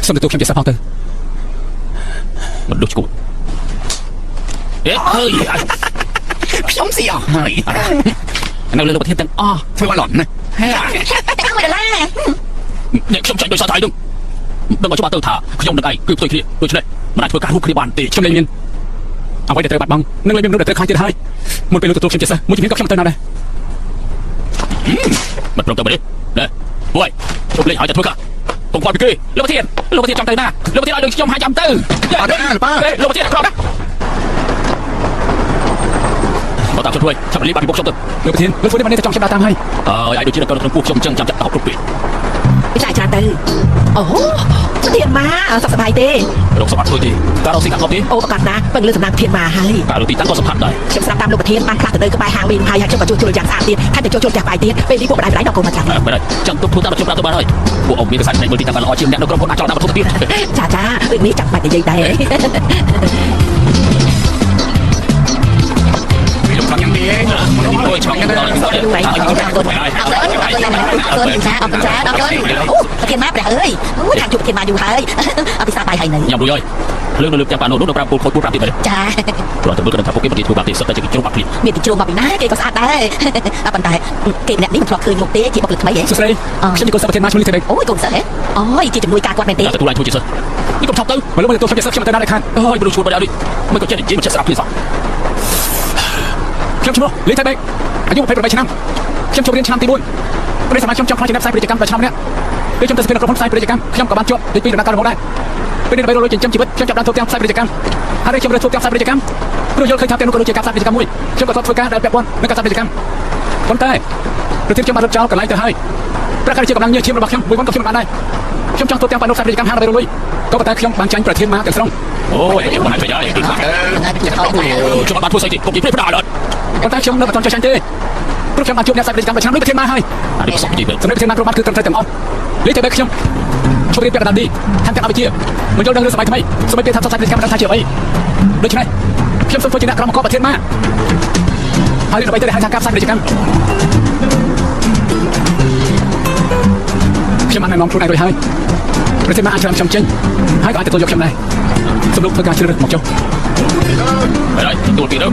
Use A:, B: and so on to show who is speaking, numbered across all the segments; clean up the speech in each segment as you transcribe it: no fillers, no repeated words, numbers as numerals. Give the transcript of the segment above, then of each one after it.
A: សុំទទួលខ្ញុំជាសិស្សផងទៅមិនដូចគួរអេអើយខ្ញុំស៊ីអស់ហើយនៅលើលោកប្រធានទាំងអស់ធ្វើឲ្យឡន់ណាហេតាមមកដល់អ្នកខ្ញុំចាញ់ដោយសារតែនឹងដឹងឲ្យច្បាស់ទៅថាខ្ញុំនឹងឯងគឺផ្ទុយគ្នាដូច្នេះមិនអាចធ្វើការរួមគ្នាបានទេខ្ញុំលែងមានអ្វីដែលត្រូវបាត់បង់នឹងលែងមានមនុស្សដែលត្រូវខ្លាចទៀតហើយមុនពេលលោកទទួលខ្ញុំជាសិស្សមួយជំនាញក៏ខ្ញុំទៅណាដែរមិនព្រមទៅមិនទេណែមួយជប់លេងឲ្យតែធ្វើការកុំខ្វល់ពីគេលោកប្រធានចាំទៅណាលោកប្រធានឲ្យនឹងខ្ញុំហាចាំទៅអត់ទេប៉ាលោកប្រធានក្រោបណាមកតាមជួយចាប់លីបាត់ពីពួកខ្ញុំទៅលោកប្រធានលោកធ្វើនេះបានតែចង់ខ្ញុំដើរតាមហើយឲ្យដូចជាកូនក្នុងពួកខ្ញុំអញ្ចឹងចាំចាប់តោគ្រប់ពេលចាច្រើនទៅអូប្រធានមកសុខសប្បាយទេរកសម្បត្តិធ្វើទេតើរកស៊ីកាត់ទេអូប្រកាសណាពឹងលើសំណាក់ប្រធានមកហើយការលើទីតាំងក៏សំខាន់ដែរខ្ញុំស្ដាប់តាមលោកប្រធានបានខ្លះទៅនៅក្បែរហាងមីនហើយខ្ញុំក៏ជួយយ៉ាងស្អាតទៀតហើយទៅចូលផ្ទះបាយទៀតពេលនេះពួកបដិបត្តិដល់កូនមកចាំបាទចាំទុកធ្វើតាមខ្ញុំប្រាប់ទៅបានហើយពួកអ៊ំមានកសាច់នៃមើលទីតាំងបានល្អជាងអ្នកនៅក្រុមហ៊ុនអាចចោលតាមវត្ថុទៀតចារឿងនេះចាំបាច់និយាយដែរខ្ញុំយ៉ាងនេះអូឆ្លងទៅដល់ទៅអរគុណអរគុណប្រធានមកព្រះអើយខាងជួបប្រធានមកយូរហើយអភិសាបាយហើយនៅខ្ញុំរួចហើយលើកនៅលើផ្ទះប៉ាណូនោះប្រាប់ពលខូចពលប្រាប់ទៀតមើលចាព្រោះតែមើលក៏ដឹងថាពួកគេមិនធ្វើបាបទេសុទ្ធតែជាជ្រុំបាក់ភ្លៀងមានទីជ្រុំមកពីណាគេក៏ស្អាតដែរប៉ុន្តែគេម្នាក់នេះមិនធ្លាប់ឃើញមុខទេជាបុគ្គលិកថ្មីហ៎ស្រីខ្ញុំជាកូនសិស្សប្រធានមកឈ្មោះនេះទេអូយកូនសិស្សហ៎អូយជាជំនួយការគាត់មែនទេទទួលឡើងជួយជាសិស្សនេះកុំថប់ទៅមកលើមកទទួលខ្ញុំជាសិស្សខ្ញុំទៅណាដែរខានអូយមនុស្សឈួតបាត់អត់មិនក៏ចេះនិយាយមិនចេះស្ដាប់គ្នាសោះខ្ញុំឈ្មោះលីថៃបេកអាយុ28ឆ្នាំខ្ញុំចូលរៀនឆ្នាំទី4ពេលសម័យខ្ញុំចង់ខ្លាចជាអ្នកផ្សាយពាណិជ្ជកម្មដល់ឆ្នាំនេះពេលខ្ញុំទៅស្ពានក្រុមហ៊ុនផ្សាយពាណិជ្ជកម្មខ្ញុំក៏បានជាប់ទី2ដំណើរការរហូតដែរពេលនេះដើម្បីរកលុយចិញ្ចឹមជីវិតខ្ញុំចាប់បានធ្វើទាំងផ្សាយពាណិជ្ជកម្មហើយខ្ញុំរើសធ្វើទាំងផ្សាយពាណិជ្ជកម្មព្រោះយល់ឃើញថាទាំងនោះក៏ដូចជាការផ្សាយពាណិជ្ជកម្មមួយខ្ញុំក៏ធ្វើការដែលពាក់ព័ន្ធនឹងការផ្សាយពាណិជ្ជកម្មប៉ុន្តែប្រធានខ្ញុំបានរត់ចោលកន្លែងទៅហើយប្រកាសជាកម្លាំងញើសឈាមរបស់ខ្ញុំមួយមុនក៏ខ្ញុំបានដែរខ្ញុំចង់ធ្វើទាំងបានផ្សាយពាណិជ្ជកម្មហាងដើម្បីរកលុយក៏ប៉ុន្តែខ្ញុំបានចាញ់ប្រធានមកទាំងស្រុងអូយខ្ញុំបានជួយហើយខ្ញុំបានធ្វើស្អីទៀតកុំនិយាយផ្ដាល់អត់ប៉ុន្តែខ្ញុំនៅមិនទាន់ចេះចាញ់ទេព្រោះខ្ញុំបានជួបអ្នកផ្សាយពាណិជ្ជកម្មឆ្នាំនេះប្រធានមកហើយអានេះសុខជីវិតសម្រាប់ប្រធានមកគ្រប់បានគឺត្រឹមត្រូវទាំងអស់លីតែបែកខ្ញុំជួយរៀបពាក្យដានឌីខាងទាំងអវិជាមិនយល់ដឹងរឿងសម័យថ្មីសម័យពេលថាផ្សាយពាណិជ្ជកម្មមិនដឹងថាជាអ្វីដូច្នេះខ្ញុំសូមធ្វើជាអ្នកក្រុមអង្គប្រធានមកហើយដើម្បីទៅហៅថាការផ្សាយពាណិជ្ជកម្មខ្ញុំបានណែនាំខ្លួនឯងរួចហើយប្រធានមកអាចខ្ញុំចេញហើយក៏អាចទទួលយកខ្ញុំដែរសូមលោកធ្វើការជ្រើសរើសមកចុះហើយទទួលពីនោះ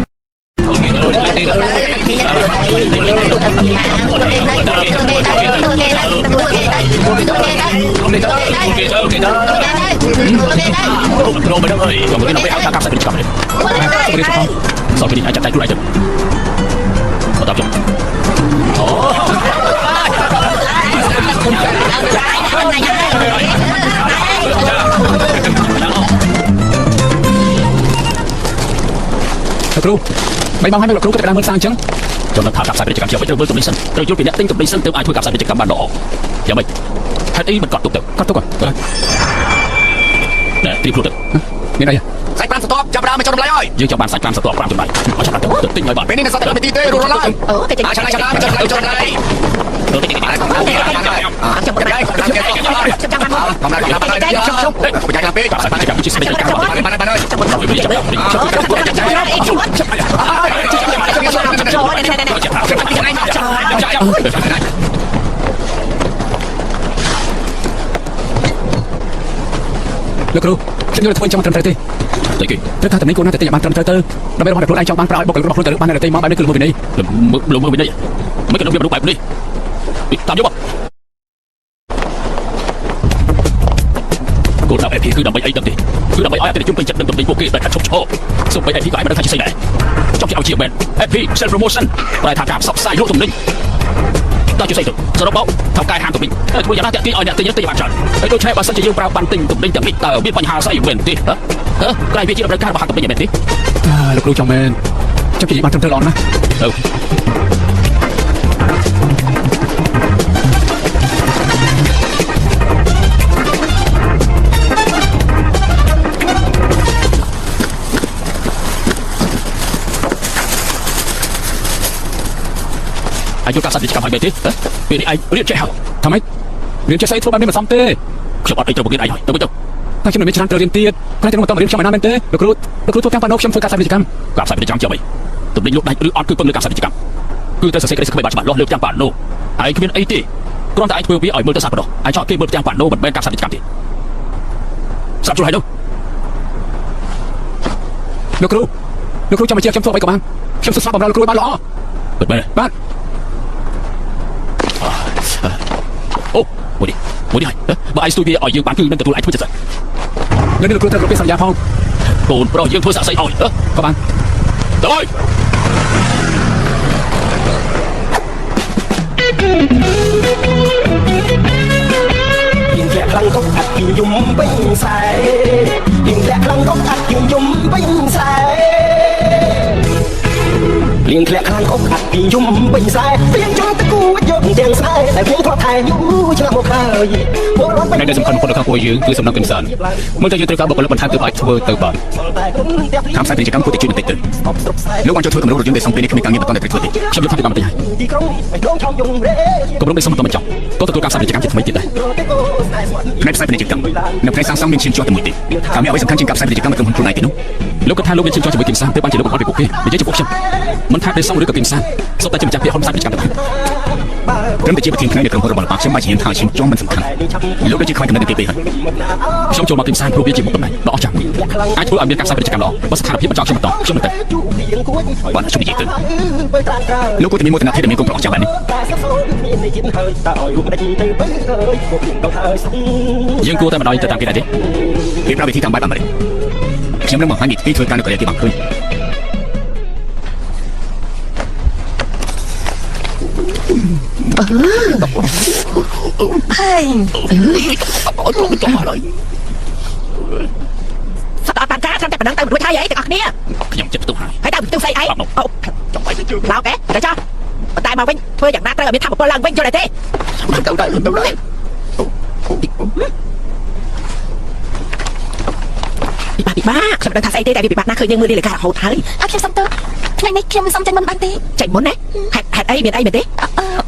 A: គ្រូបីម៉ោងហើយលោកគ្រូក៏ដើរមើលសាអញ្ចឹងចូលនឹងថាការផ្សាយពាណិជ្ជកម្មជាអ្វីត្រូវមើលទំនិញសិនត្រូវយល់ពីអ្នកទិញទំនិញសិនទើបអាចធ្វើការផ្សាយពាណិជ្ជកម្មបានល្អយ៉ាងម៉េចហេតុអីមិនកត់ទុកទៅកត់ទុកណែទីខ្លួនទៅមានអីសាច់5ស្ទប់ចាប់ដើមមកចុះតម្លៃហើយយើងចាប់បានសាច់5ស្ទប់5តម្លៃឲ្យចាប់ទៅទិញឲ្យបានពេលនេះនៅសតតែទីទេរត់ឡើងអូគេចាំចាំចុះតម្លៃចាំបានកំណត់ខ្ញុំចាំបានខ្ញុំចាំបានពេកសាច់5ជាស្ដីកម្មបានហើយលោកគ្រូខ្ញុំយល់ធ្វើចាំត្រឹមត្រូវទេតែគេត្រូវថាតំណែងគោលណាតែបានត្រឹមត្រូវទៅដើម្បីរកតែខ្លួនឯងចង់បានប្រើឲ្យបុគ្គលិករបស់ខ្លួនទៅបានតែមកបែបនេះគឺល្មើសវិន័យល្មើសវិន័យមិនក៏នៅវារូបបែបនេះតាមយកមកគោលដៅ AP គឺដើម្បីអីដឹងទេគឺដើម្បីឲ្យអតិថិជនពេញចិត្តនឹងតំណែងពួកគេដែលខាត់ឈប់ឈរសូម្បី AP ក៏អាចមិនដឹងថាជាស្អីដែរចង់ជាឲ្យជាមែន AP self promotion ប្រែថាការផ្សព្វផ្សាយលក់តំណែងតើជាស្អីទៅសរុបមកថៅកែហាងតំណែងធ្វើយ៉ាងណាតាក់ទាញឲ្យអ្នកទិញទិញបានច្រើនហើយដូច្នេះបើសិនជាយើងប្រើបានទិញតំណែងទាំងនេះតើមានបញ្ហាស្អីមែនទេក្រៃវាជាតម្រូវការរបស់ហាងតំណែងមែនទេលោកគ្រូចង់មែនចាំនិយាយបានត្រឹមត្រូវល្អណាស់អាយុការសាស្ត្រវិទ្យាកម្មឲ្យមែនទេពេលនេះឯងរៀនចេះហើយថាម៉េចរៀនចេះស្អីធ្វើបែបនេះមិនសមទេខ្ញុំអត់អីត្រូវបង្រៀនឯងហើយទៅវិញទៅតែខ្ញុំមិនមានច្រើនត្រូវរៀនទៀតគាត់តែមករៀនខ្ញុំមិនណាមែនទេលោកគ្រូធ្វើទាំងប៉ាណូខ្ញុំធ្វើការសាស្ត្រវិទ្យាកម្មការសាស្ត្រវិទ្យាកម្មជាអ្វីទំនិញលក់ដាច់ឬអត់គឺពឹងលើការសាស្ត្រវិទ្យាកម្មគឺទៅសរសេរក្តីសង្កេតបានច្បាស់លាស់លើទាំងប៉ាណូឯងគ្មានអីទេគ្រាន់តែឯងធ្វើវាឲ្យមើលទៅសាស្ត្រប៉ុណ្ណោះឯងចង់គេមើលទាំងប៉ាណូមិនមែនការសាស្ត្រវិទ្យាកម្មទេ sao chú hay đâu nước cru cho mày chia chấm số vậy các bạn chấm số bằng ra nước cru ba lọ bật bên này bạn ô mua đi hay bà ai studio ở dương bán cư nên tụi lại thôi chật nên nước cru theo cái sàn nhà phong bồn rồi dương thôi xả say ỏi các bạn rồi
B: Yên lẹ lăng cốc ắt yên dung binh sai Yên lẹ lăng cốc ắt yên dung binh sai Yên lẹ lăng cốc ắt yên dung binh sai Phiên trong tất cú dồn tiền sai Tại phiên thoát thai nhu chỉ là một hơi
A: này đây sầm khănคนละข้างป่วยยืงคือสำนักกินสันเมื่อจะยืนตระการบอกแล้วบรรทัดตัวไอ้ทัวร์เติร์บอลทำสายเป็นกิจกรรมผู้ติดชื่อติดตื่นแล้ววันจะช่วยกับเราหรือยังได้ส่งปีนี้มีการเงินตอนในประเทศฉันจะทำกิจกรรมเป็นยังก็ต้องได้สมัครตัวมันจ่อก็ตัวการสายเป็นกิจกรรมที่ทำให้ติดได้ในสายเป็นกิจกรรมในสายสร้างเป็นชิ้นจอดมือติดทำให้เอาไว้สำคัญจริงกับสายเป็นกิจกรรมมันคือคนไหนติดนู้แล้วก็ถ้าลูกเป็นชิ้นจอดจะไปกินสร้างแต่บางทีลูกเอาไปปลูกเพื่อไม่ใช่จะปลูกฉันมันถ้าได้ส่งหรือกับกินสร้างสบแต่จะมีจับเพื่อห้องสายเป็นกิจกรรมต่างเริ่มแต่จีบทิ้งครั้งเดียวกับคนระบาดปากเชื่อมไปเห็นทางชิ้นจอมันสำคัญลูกได้จีบใครกันนั่นเป็นปีช่องโจมากินสร้างรูปยี่จีบตรงไหนรอจังไอ้ทุกอันเป็นการสร้างเป็นกิจกรรมหรอว่าสถานพิบจังช่องต่อช่องแต่วันช่องยี่ตื่นลูกก็จะมีมวยนาเทศมีกลุ่มปลอกจากแบบนี้ยังกูแต่มาดอยแต่ตามกันได้ดิพี่พระวิธีทำใบแบบนี้ฉันไม่ได้บอกให้มีที่ช่วยการเกิดอะไรที่บังขึ้น
C: เฮ้ยจะมาเลยสตาร์ทการทำแต่ปนังเติมด้วยไทยไอ้แต่อักเนี่ย
A: ขยำเจ็บประตูหาย
C: ให้เติมตู้ใส่ไอ้เอาจังไปแล้วแกเดี๋ยวจ้าตายมาวิ่งเพื่ออย่างนั้นเติมไม่ทำกับพลังวิ่งจนไหนเต้เติมได้ปีบ้าสำหรับทาใส่เต้แต่ปีบ้าน่าเคยยังมือดีเลยค่ะเขาไทยอาเขียนซ้ำเติมในนี้เขียนซ้ำใจมันบางตีใจมันนะแหดไอ้เบียดไอ้เบียดเต้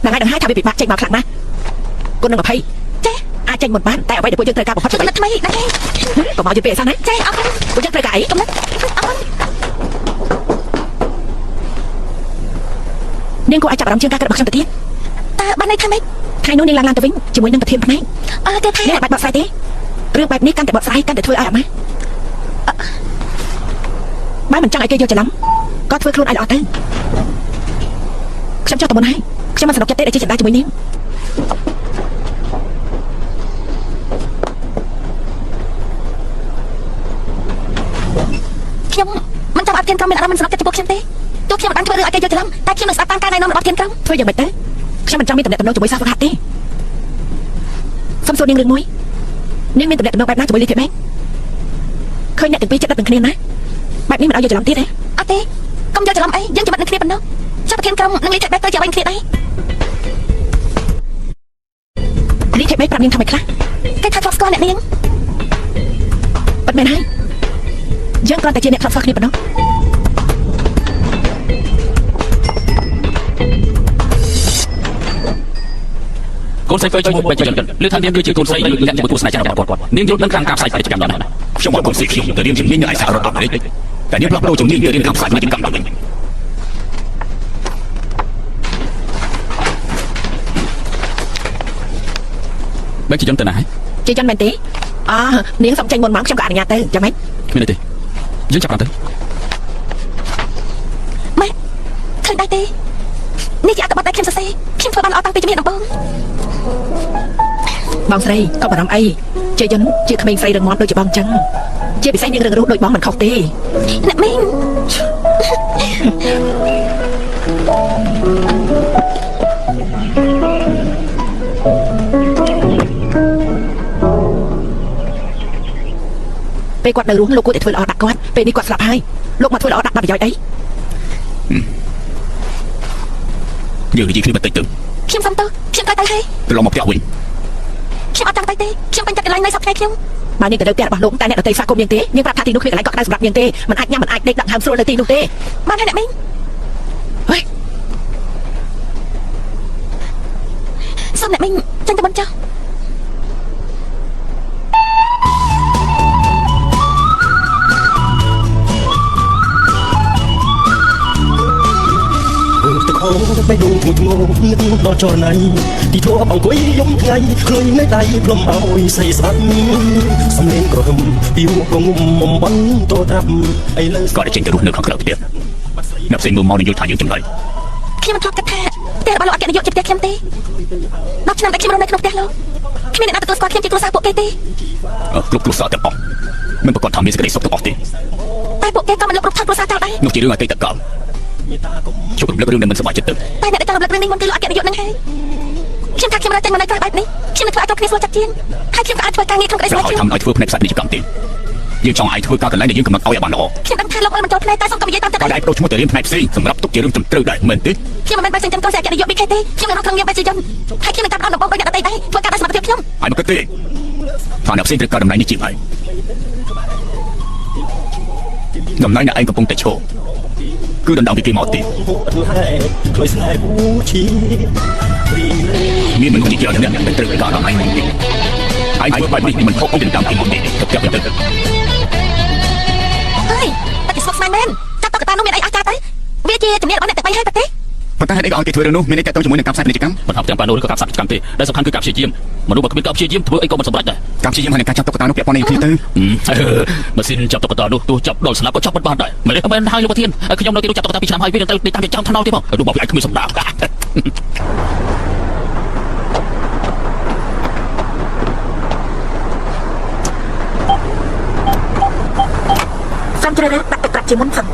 C: นางไอ้นางให้ทำปีบ้าใจมาขลังนะคนนึงแบบให้เจ๊อาใจหมดบ้านแต่เอาไว้เดี๋ยวพวกยังเตยกาบอกเขาจะไปทำไมนั่นเองก็มาจะเปย์ซะนะเจ๊เอาพวกยังเตยกาไอ้ตรงนั้นเอาเนี่ยกูไอ้จับรำเชียงกากระบอกช่างตะเทียนแต่บ้านไหนทำไมใครโน่นนี่ลางๆตะวิ่งจะมวยนั่งตะเทียนไหนเจ๊เนี่ยบัดบอดใส่เต้เรื่องแบบนี้กันแต่บอดใส่กันแต่เธออะไรมั้ยบ้านมันจังไอ้เกย์เยอะจะล้ำก็เธอครูนไอ้หล่อเต้ฉันชอบตะบนให้ฉันมาสนุกจะเต้ได้เจ๊จะได้จะมวยนิ้วมันจะรับเทียนกรรมเป็นอะไรมันสนับจะพวกเชียงเต้ตัวเชียงมันตั้งเพื่ออะไรจะล้ำแต่เชียงมันสตาร์ทการในนอนรับเทียนกรรมเพื่ออย่างไรเต้เชียงมันจังมีแต่เด็กตัวน้อยจะไม่ทราบหัดเต้สมส่วนยังเรื่องมวยนี่มีแต่เด็กตัวน้อยแบบนั้นจะไม่รีเทียบไหมเคยเนี่ยถึงปีจะได้เป็นคะแนนนะแบบนี้มันเอาอย่าจะล้ำเต้เลยเอาเต้กำจะล้ำไอ้ยังจะมันเคลียร์เป็นเนาะชอบเทียนกรรมนั่งรีเทียบแบบเต้จะไปเคลียร์ไอ้รีเทียบไม่ปรับยังทำไมคลาแค่ทาฟอกสกอร์เนี่ยนี่ยังปัดแม่นให้ยังกลางแต่เจเน็ตฟอกนี่ปะเนาะ
A: คนใส่ไฟจมูกไปจนกันหรือท่านเรียนด้วยชื่อคนใส่หรือเรียนจากตัวสายจันทร์ก่อนเรียนยศนั่งกลางกาใส่ไปกิจกรรมนั้นช่วงวันคนสีเขียวแต่เรียนถึงนี่ไอ้สารตัดเลยแต่เนี่ยพระโปรจงเรียนกลางสายมากิจกรรมนั้นแบงค์จีจันแต่ไหน
C: จีจันเป็นตีเลี้ยงสมใจมนต์หมังช่างการงานเต้จะไหม
A: ไม่ได้ตียังจับกันเต้
C: ไม่เคยได้ตีนี่จะอาตมาได้เข้มเซ่เข้มเพื่อบ้านเอาตังตีจะมีน้ำปองบางไซก็บารำไอเจยันเจขมิ้นไซเรื่องมอสโดยจะบางจังเจไปไซเรื่องรู้โดยบ้องมันเขาตีนักมิ้งไปกวาดในรู้ลูกกูแต่ถ้วยละดักกวาดไปดีกว่าสลับให้ลูกมาถ้วยละดักดับย่อยได้
A: ยืนดีขึ้นมาตื่น
C: เข้มซ้ำเตอเข้มตายให้
A: ลองมาเปียกวิน
C: เข้มเอาตังตายเต้เข้มเป็นจักรไรในสับไก่เข้มมาเนี่ยแต่เดิมเปียกบาลงแต่เนี่ยเราเตะฟากลมยังเต้ยังปรับท่าตีนุ๊กคืออะไรก็ได้สำหรับยังเต้มันอัดย่ำมันอัดเด็กดังทำส่วนเลยตีนุ๊กเต้มาเนี่ยมิ้งเฮ้ยซ้ำเนี่ยมิ้งจังจะบนเจ้า
B: ไปดูถูกโง่นึกนอจอไหนที่ทั่วบางคุยยมไงเคยในใจพรมเอาใส่สันสำ លេងក្រហមពីវកងមុំបន់តត្រាប់ឥឡូវ
A: ក៏តែចេញទៅរស់នៅខាងក្រៅទៀតអ្នកផ្សេងមើលមកនឹងយល់ថាយើងចម្លើយ
C: ខ្ញុំមិនធ្លាប់គិតថាផ្ទះរបស់លោកអគ្គនាយកជាផ្ទះខ្ញុំទេ10ឆ្នាំតែខ្ញុំរស់នៅក្នុងផ្ទះលោកគ្មានអ្នកណាទទួលស្គាល់ខ្ញុំជាគ្រួសារពួកគេទេ
A: គ្រប់គ្រួសារទាំងអស់មិនប្រកាសថាមានសេចក្តីសុខទាំងអស់ទេ
C: តែពួកគេក៏មិនលុបរំខានគ្រួសារចោលដែរ
A: នោះជារឿងអតីតកាលជួបរំលឹករឿងដែលមិនសប្បាយចិត្តទៅ
C: តែអ្នកដែលចង់រំលឹករឿងនេះមុនគឺលោកអគ្គនាយកនឹងហើយខ្ញុំថាខ្ញុំរត់ចេញមកនៅក្រៅបែបនេះខ្ញុំនឹងធ្វើឲ្យក្រុមគ្នាស្រួលចិត្តជាងហើយខ្ញុំក៏អាចធ្វើការងារក្នុងក្តីស្រ
A: ប្រ
C: ឡាញ់
A: ហែល
C: ខ្ញុំ
A: ធ្វើឲ្យធ្វើផ្នែកផ្សាយពាណិជ្ជកម្មទេយើងចង់ឲ្យធ្វើការកន្លែងដែលយើងកំណត់ឲ្យបានល្អ
C: ខ្ញុំដឹងថាលោកមិនចូលផ្នែកតែសូមក៏និយាយតាមចិត្ត
A: ក៏ដែរប្រូឈ្មោះទៅរៀនផ្នែកផ្សេងសម្រាប់ទុកជារឿងត្រឹមត្រូវដែរមែនទេ
C: ខ្ញុំមិនមែនបែបចិញ្ចឹមកូនស្រីអគ្គនាយក BK ទេខ្ញុំនឹងរកក្នុងនាមបែបជាជនហើយខ្ញុំនឹងតាមដល់ដំបងដូចអ្នកដទៃដែរធ្វើការដោយសមត្ថភាពខ្ញុំ
A: ហើយមកគិតទេថាអ្នកផ្សេងត្រូវការតំណែងនេះជាហើយតំណែងអ្នកឯងកំពុងតែឈរគឺដណ្ដើមពីគេមកទេ
B: ជួយស្នេហ៍ពូឈីរីលេ
A: មានមនុស្សជាច្រើនអ្នកដែលត្រូវការដល់ឯងមកទេហើយធ្វើបែបនេះមិនខុសពីដណ្ដើមពីមកទេទៅចាប់ទៅ
C: ហើយតែគេស្មុគស្មាញមែនចាប់តកតានោះមានអីអស្ចារ្យទៅវាជាជំនាញរបស់អ្នកតែបីហើយទេ
A: ប៉ុន្តែហេតុអីក៏ឲ្យគេធ្វើរឿងនោះមានន័យតែទៅជាមួយនឹងការផ្សាយពាណិជ្ជកម្ម
D: មិនថាទាំងប៉ាណូឬក៏ការផ្សាយពាណិជ្ជកម្មទេដែលសំខាន់គឺការព្យាយាមមនុស្សបើគ្មានការព្យាយាមធ្វើអីក៏មិនសម្រេចដែរ
A: ការព្យាយាមហើយនឹងការចាប់តុក្កតានោះពាក់ព័ន្ធនឹងគ្នាទៅ
D: ម៉ាស៊ីនចាប់តុក្កតានោះទោះចាប់ដល់ស្លាប់ក៏ចាប់មិនបានដែរមិនមែនហើយលោកប្រធានខ្ញុំនៅទីនោះចាប់តុក្កតា2ឆ្នាំហើយវានឹងទៅតាមចាំថ្នោតទេផងរូបរបស់វាអាចគ្មានសម្ដាប់
C: សំជ្រើដាក់ទៅប្រាប់ជាមុនសិន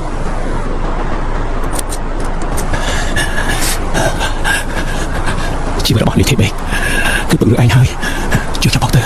A: ជីវិតរបស់លីធីបេគឺពឹងលើឯងហើយជឿចាប់អស់ទៅ